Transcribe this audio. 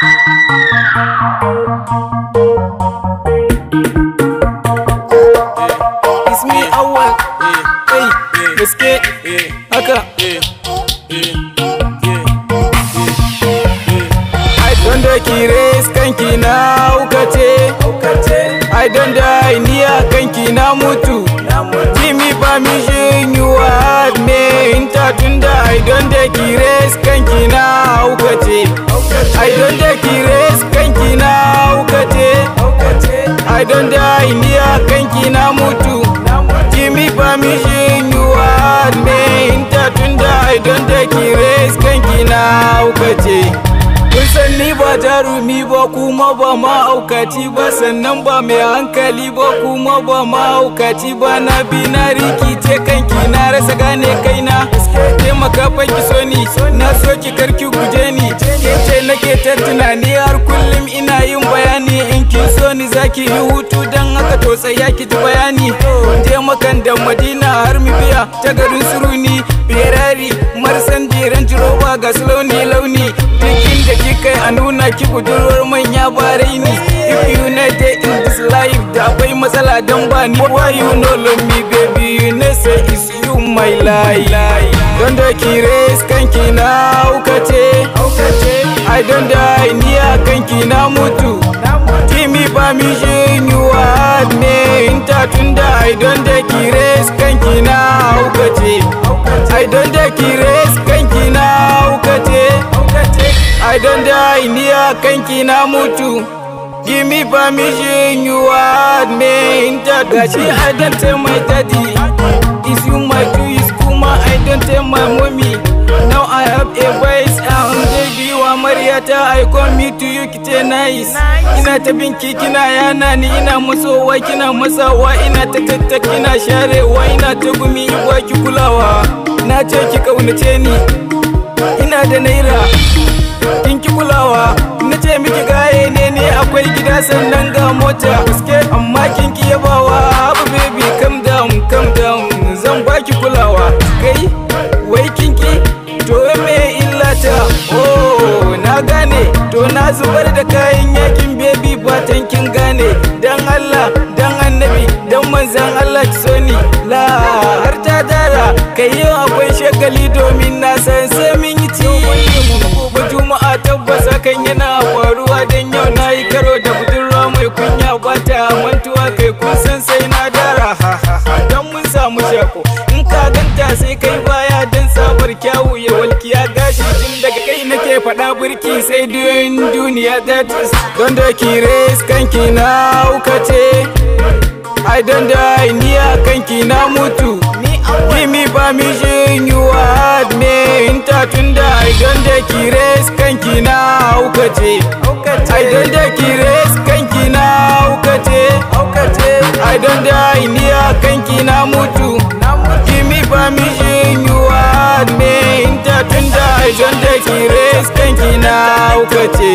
It's me Awal. Hey, gaske haka. I don't ki race kanki na haukace. I don't die niya kanki na mutu. Give me permission, you had me inta tunda. I don't ki race kanki na haukace. I don't ki race kanki na haukace. I don't die niya kanki na mutu. Give me permission, you had me inta tunda. I don't ki race kanki na haukace. Kun san ni ba jarumi ba kuma ba mahaukaci ba, sannan ba mai hankali ba kuma ba mahaukaci ba. Na bi na rikice kanki na rasa gane kaina. Taimaka fa ki so ni, na so ki karki guje ni. Kece nake ta tunani har kullum ina yin bayani. In kin so ni zaki yi hutu dan haka to tsaya ki ji bayani. Je makan da Madina har mu biya ta garin Suruni. Ferrari, Marsandi, Range Rover ga launi. Duk inda kai a nuna ki budurwar manya barai ni. If you not there in this life da akwai matsala dan ba ni. Why you no love me baby, you know say it's you my life. Don da ki race kanki na haukace. I don't die niya kanki na mutu. Give me permission, you had me inta tunda. I don't da ki race kanki na haukace. I don't da ki race kanki na haukace. I don't die niya kanki na mutu. Give me permission, you had me inta. Gashi I don't tell my daddy, it's you my choice. Kuma I don't tell my mommy. Now I have a voice and baby wa Mariata. I come me to you kite nice. Ina ta binki kina yana ni, ina masowa kina masawa. Ina ta tattak kina sharewa, ina ta gumi iwa ki kulawa. Na ce ki kaunace ni, ina da naira kin ki kulawa. Na ce miki gaye ne akwai gida sannan ga mota. Amma kin ki yabawa. Habu baby calm down. Zan baki kulawa. Kai wai kin ki to me illata. Oh na gane, to na zubar da kayan yakin baby batan kin gane. Dan Allah, dan annabi, dan manzan Allah ki so ni. La har ta dara kai yau akwai shagali domin na san sai min yi ci. Gobe Juma'a tabbas hakan yana faruwa, dan yau na yi karo da budurwa mai kunya bata mantuwa. Kai kun san sai na dara dan mun samu shako. In ka ganta sai kai baya dan sabar kyawu ya walkiya gashi. Tun daga kai nake faɗa burki sai duniya that is. Don da ki race kanki na haukace. I don't die niya kanki na mutu. Give me permission, you had me inta tunda. I don't da ki race kanki na haukace. I don't da ki race kanki na haukace. I don't die niya kanki na mutu. Give me permission, you had me inta tunda. I don't da ki race kanki na haukace.